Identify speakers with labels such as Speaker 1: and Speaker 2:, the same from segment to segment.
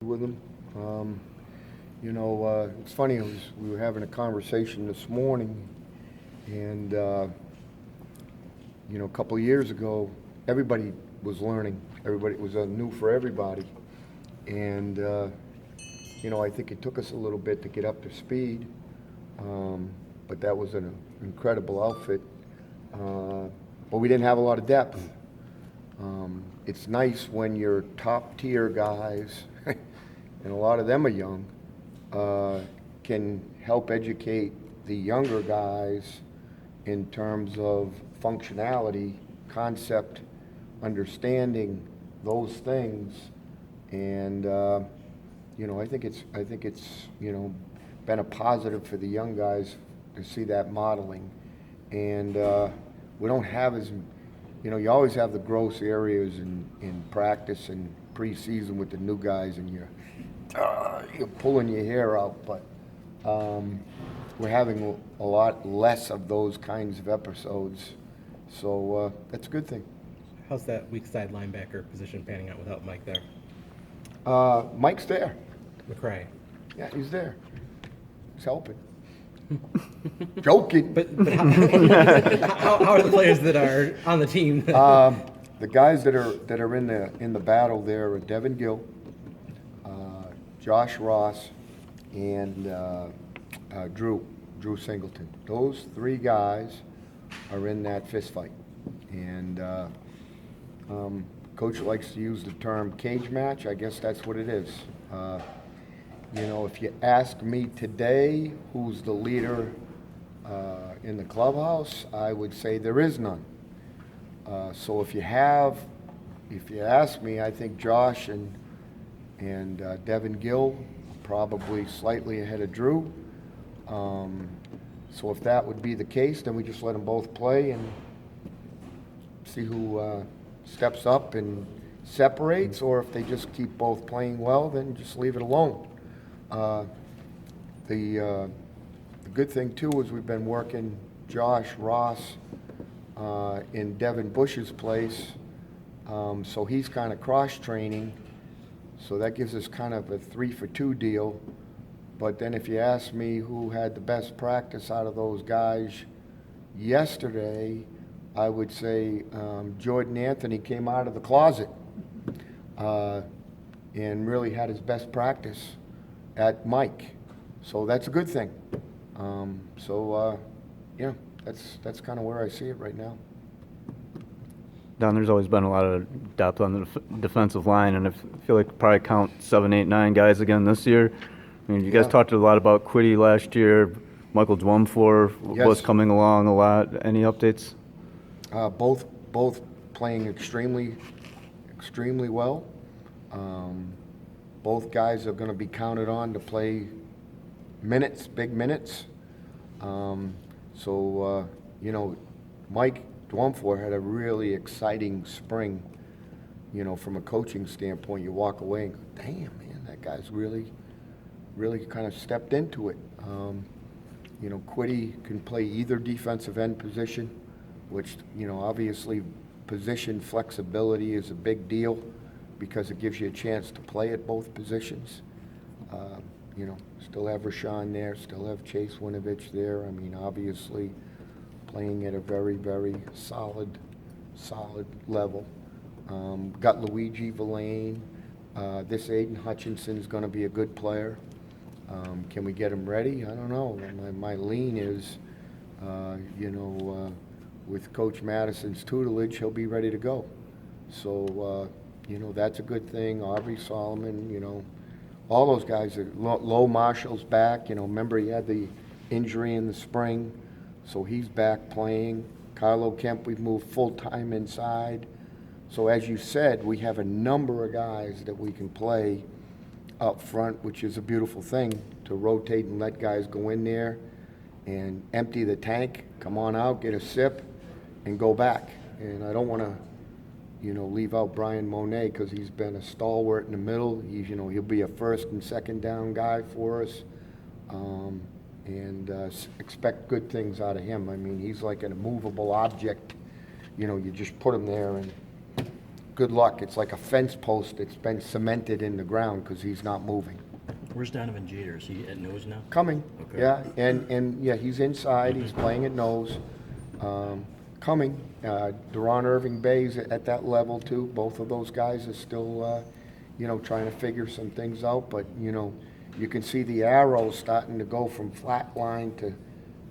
Speaker 1: with them. It's funny, we were having a conversation this morning, and, a couple of years ago, everybody was learning. Everybody, it was new for everybody. And, I think it took us a little bit to get up to speed, but that was an incredible outfit. But we didn't have a lot of depth. It's nice when your top tier guys, and a lot of them are young, can help educate the younger guys in terms of functionality, concept, understanding those things. And I think it's been a positive for the young guys to see that modeling. And we don't have as you always have the gross areas in practice and preseason with the new guys, and you're pulling your hair out. But we're having a lot less of those kinds of episodes, so that's a good thing.
Speaker 2: How's that weak side linebacker position panning out without Mike there?
Speaker 1: Mike's there.
Speaker 2: McCray.
Speaker 1: Yeah, he's there. He's helping. Joking.
Speaker 2: But how are the players that are on the team?
Speaker 1: The guys that are in the battle there are Devin Gill, Josh Ross, and Drew Singleton. Those three guys are in that fist fight, and Coach likes to use the term cage match. I guess that's what it is. If you ask me today who's the leader in the clubhouse, I would say there is none. So if you ask me, I think Josh and Devin Gill probably slightly ahead of Drew. So if that would be the case, then we just let them both play and see who steps up and separates, or if they just keep both playing well, then just leave it alone. The good thing too is we've been working Josh Ross in Devin Bush's place, so he's kind of cross-training, so that gives us kind of a 3-for-2 deal. But then if you ask me who had the best practice out of those guys yesterday, I would say Jordan Anthony came out of the closet and really had his best practice at Mike. So that's a good thing. That's kind of where I see it right now.
Speaker 3: Don, there's always been a lot of depth on the defensive line, and I feel like probably count 7, 8, 9 guys again this year. I mean, you guys talked a lot about Quiddy last year. Michael Dwumfor was coming along a lot. Any updates?
Speaker 1: Both playing extremely well. Both guys are going to be counted on to play minutes, big minutes. Mike Dwumfor had a really exciting spring. From a coaching standpoint, you walk away and go, damn, man, that guy's really kind of stepped into it. Quiddy can play either defensive end position, which, obviously position flexibility is a big deal because it gives you a chance to play at both positions. Still have Rashawn there, still have Chase Winovich there. I mean, obviously playing at a very, very solid level. Got Luigi Villain. This Aiden Hutchinson is going to be a good player. Can we get him ready? I don't know. My lean is, with Coach Madison's tutelage, he'll be ready to go. So, that's a good thing. Aubrey Solomon, all those guys. Low Marshall's back. Remember he had the injury in the spring, so he's back playing. Carlo Kemp, we've moved full-time inside. So as you said, we have a number of guys that we can play up front, which is a beautiful thing, to rotate and let guys go in there and empty the tank, come on out, get a sip, and go back. And I don't want to, leave out Brian Monet because he's been a stalwart in the middle. He'll be a first and second down guy for us, and expect good things out of him. I mean, he's like an immovable object. You just put him there and good luck. It's like a fence post that's been cemented in the ground because he's not moving.
Speaker 4: Where's Donovan Jeter? Is he at nose now?
Speaker 1: Coming,
Speaker 4: Okay.
Speaker 1: yeah, and yeah, he's inside, he's playing at nose. Coming, Deron Irving Bay's at that level too. Both of those guys are still, trying to figure some things out, but, you can see the arrow starting to go from flat line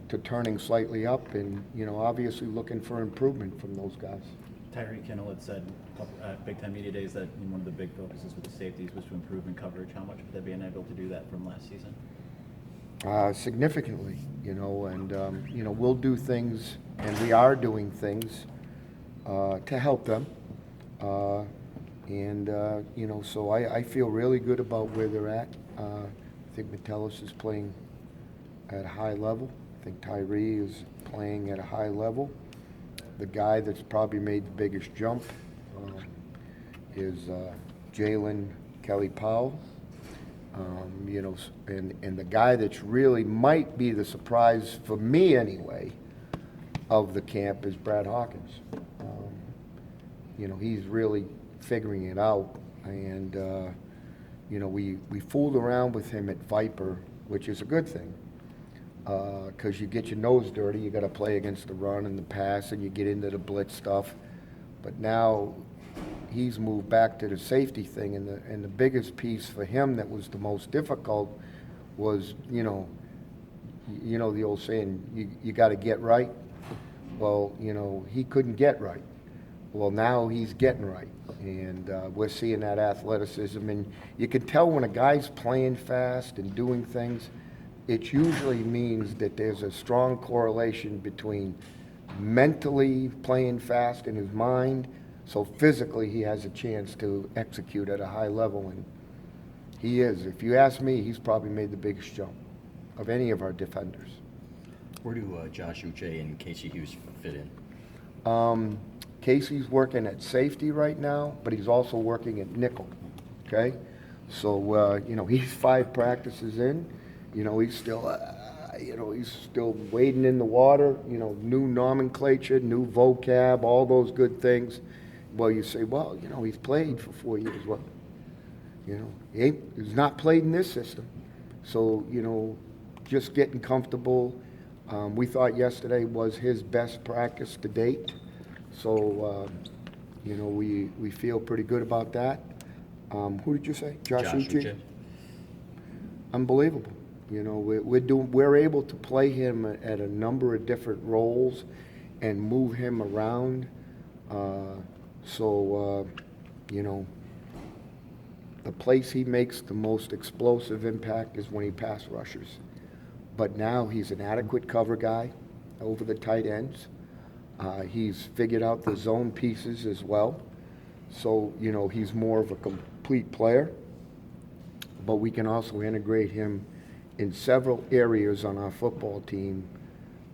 Speaker 1: to turning slightly up and, obviously looking for improvement from those guys.
Speaker 5: Tyreek Hill had said a couple Big Ten Media Days that one of the big focuses with the safeties was to improve in coverage. How much have they been able to do that from last season?
Speaker 1: Significantly, and, we'll do things, and we are doing things to help them. So I feel really good about where they're at. I think Metellus is playing at a high level. I think Tyree is playing at a high level. The guy that's probably made the biggest jump is Jalen Kelly Powell. And the guy that's really might be the surprise for me anyway of the camp is Brad Hawkins. He's really figuring it out, and we fooled around with him at Viper, which is a good thing. Because you get your nose dirty, you got to play against the run and the pass, and you get into the blitz stuff. But now he's moved back to the safety thing, and the biggest piece for him that was the most difficult was, the old saying, you got to get right. Well, he couldn't get right. Well, now he's getting right, and we're seeing that athleticism, and you can tell when a guy's playing fast and doing things. It usually means that there's a strong correlation between mentally playing fast in his mind, so physically he has a chance to execute at a high level, and he is. If you ask me, he's probably made the biggest jump of any of our defenders.
Speaker 4: Where do Josh Uche and Casey Hughes fit in?
Speaker 1: Casey's working at safety right now, but he's also working at nickel, okay? So, he's 5 practices in. He's still, he's still wading in the water, new nomenclature, new vocab, all those good things. Well, you say, well, he's played for 4 years. Well, he's not played in this system. So, just getting comfortable. We thought yesterday was his best practice to date. So, we feel pretty good about that. Who did you say? Josh Uche? Unbelievable. We're able to play him at a number of different roles and move him around. The place he makes the most explosive impact is when he pass rushes. But now he's an adequate cover guy over the tight ends. He's figured out the zone pieces as well. So, he's more of a complete player. But we can also integrate him in several areas on our football team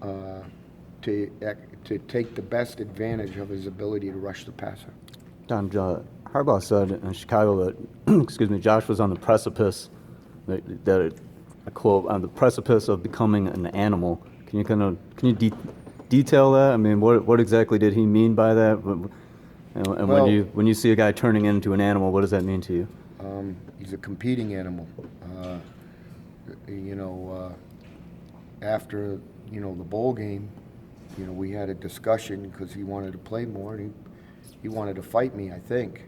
Speaker 1: to take the best advantage of his ability to rush the passer.
Speaker 3: Don, Harbaugh said in Chicago that, Josh was on the precipice, that a quote, on the precipice of becoming an animal. Can you detail that? I mean, what exactly did he mean by that? And
Speaker 1: Well,
Speaker 3: when you see a guy turning into an animal, what does that mean to you?
Speaker 1: He's a competing animal. After, the bowl game, we had a discussion because he wanted to play more, and he wanted to fight me, I think.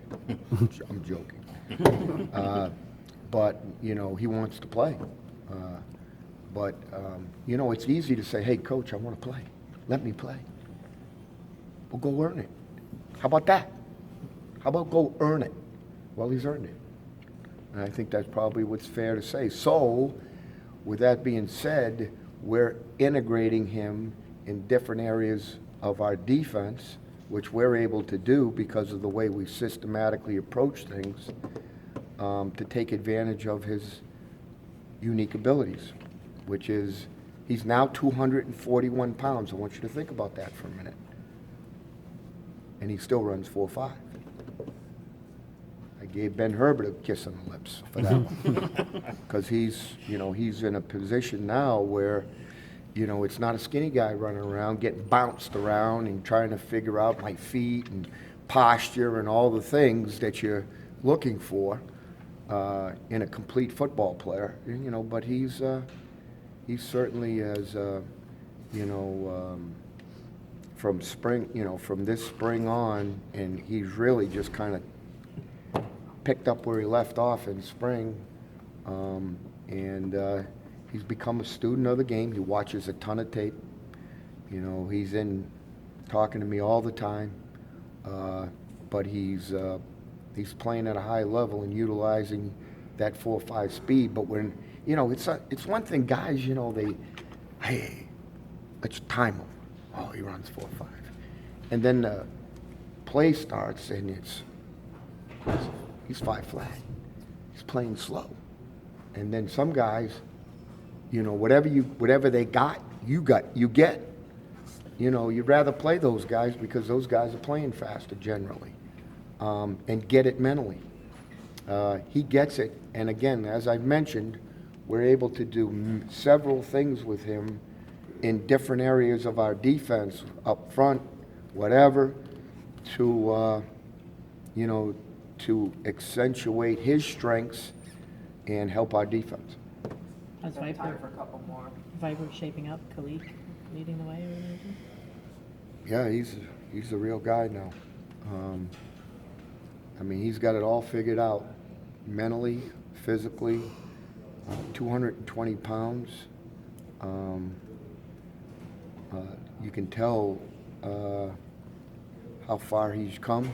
Speaker 1: I'm joking. But, he wants to play. It's easy to say, hey, coach, I want to play. Let me play. Well, go earn it. How about that? How about go earn it? Well, he's earned it. And I think that's probably what's fair to say. So, with that being said, we're integrating him in different areas of our defense, which we're able to do because of the way we systematically approach things, to take advantage of his unique abilities, which is he's now 241 pounds. I want you to think about that for a minute. And he still runs 4.5. I gave Ben Herbert a kiss on the lips for that one. Because he's in a position now where, it's not a skinny guy running around, getting bounced around and trying to figure out my feet and posture and all the things that you're looking for in a complete football player. You know, but he certainly has, you know, from spring, you know, from this spring on, and he's really just kind of picked up where he left off in spring, and he's become a student of the game. He watches a ton of tape. You know, he's in talking to me all the time, but he's playing at a high level and utilizing that 4.5 speed. But when, you know, it's one thing, guys, you know, hey, let's time him. Oh, he runs 4.5, and then the play starts and he's 5 flat. He's playing slow, and then some guys, you know, whatever they got, you get. You know, you'd rather play those guys because those guys are playing faster generally, and get it mentally. He gets it, and again, as I've mentioned, we're able to do several things with him in different areas of our defense, up front, whatever, to, you know, to accentuate his strengths and help our defense.
Speaker 6: How's
Speaker 7: Time
Speaker 6: Viper,
Speaker 7: for a couple more.
Speaker 6: Viper shaping up? Khalid leading the way or anything?
Speaker 1: Yeah, he's a real guy now. I mean, he's got it all figured out, mentally, physically, 220 pounds. You can tell how far he's come.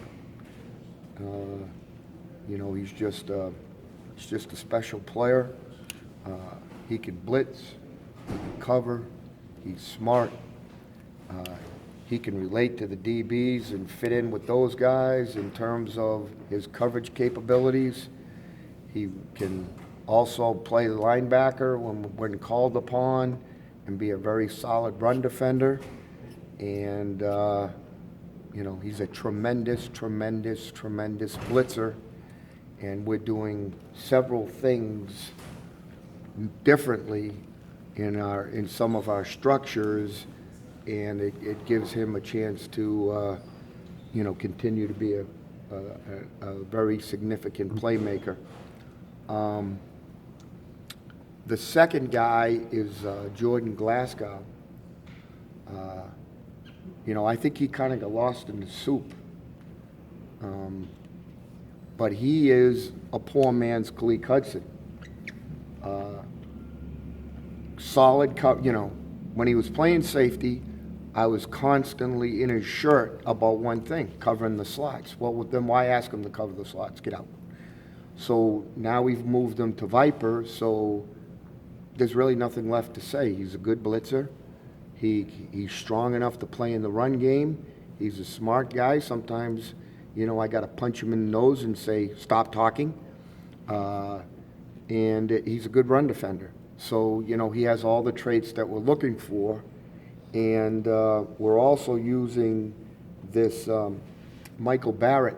Speaker 1: You know, he's just a special player. He can blitz, he can cover, he's smart. He can relate to the DBs and fit in with those guys in terms of his coverage capabilities. He can also play the linebacker when called upon and be a very solid run defender. And, you know, he's a tremendous blitzer. And we're doing several things differently in some of our structures, and it gives him a chance to, you know, continue to be a very significant playmaker. The second guy is Jordan Glasgow. You know, I think he kind of got lost in the soup. But he is a poor man's Khalid Hudson. Solid cut, you know, when he was playing safety, I was constantly in his shirt about one thing, covering the slots. Well, then why ask him to cover the slots? Get out. So now we've moved him to Viper, so there's really nothing left to say. He's a good blitzer. He's strong enough to play in the run game. He's a smart guy. Sometimes, you know, I got to punch him in the nose and say, stop talking. And he's a good run defender. So, you know, he has all the traits that we're looking for. And we're also using this Michael Barrett.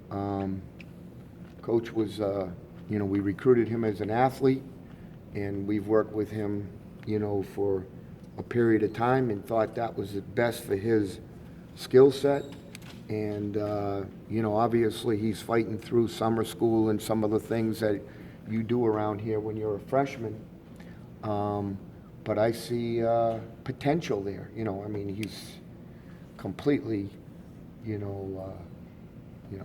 Speaker 1: Coach was, you know, we recruited him as an athlete, and we've worked with him, you know, for a period of time and thought that was the best for his skill set. And, you know, obviously he's fighting through summer school and some of the things that you do around here when you're a freshman. But I see potential there. You know, I mean, he's completely, you know,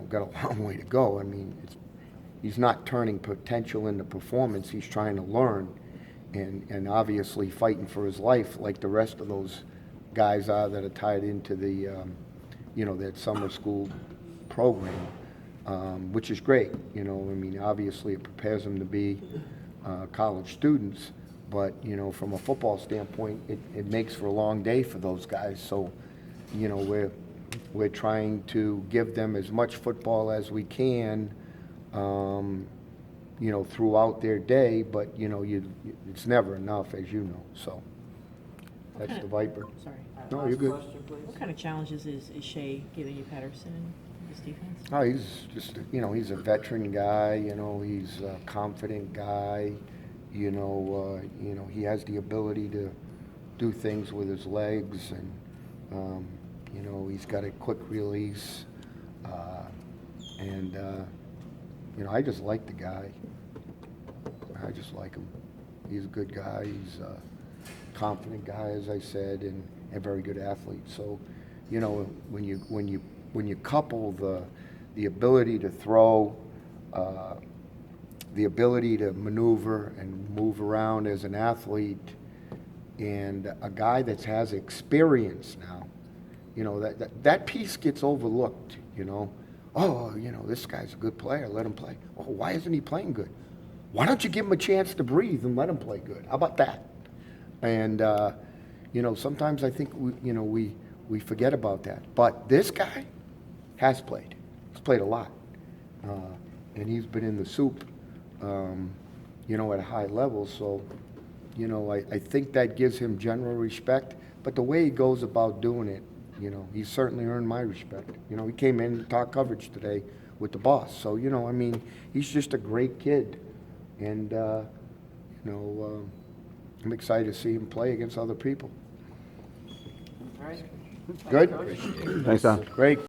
Speaker 1: got a long way to go. I mean, he's not turning potential into performance. He's trying to learn and obviously fighting for his life like the rest of those guys are that are tied into the, you know, that summer school program, which is great. You know, I mean, obviously it prepares them to be college students. But, you know, from a football standpoint, it makes for a long day for those guys. So, you know, we're trying to give them as much football as we can, you know, throughout their day. But, you know, it's never enough, as you know. So that's the Viper.
Speaker 6: Sorry.
Speaker 1: No, you're good.
Speaker 7: Question, please.
Speaker 6: What kind of challenges is Shea giving you, Patterson, in this defense?
Speaker 1: Oh, he's just, you know, he's a veteran guy. You know, he's a confident guy. You know, he has the ability to do things with his legs, and you know, he's got a quick release. And, you know, I just like the guy. I just like him. He's a good guy. He's a confident guy, as I said, and a very good athlete. So, you know, when you couple the ability to throw, the ability to maneuver and move around as an athlete, and a guy that has experience now, you know, that piece gets overlooked, you know. Oh, you know, this guy's a good player, let him play. Oh, why isn't he playing good? Why don't you give him a chance to breathe and let him play good? How about that? And, you know, sometimes I think, we forget about that. But this guy has played. He's played a lot. And he's been in the soup, you know, at a high level. So, you know, I think that gives him general respect. But the way he goes about doing it, you know, he certainly earned my respect. You know, he came in and talked coverage today with the boss. So, you know, I mean, he's just a great kid. And, you know, I'm excited to see him play against other people.
Speaker 6: All right.
Speaker 1: Good?
Speaker 3: Thanks, Don.
Speaker 1: Great.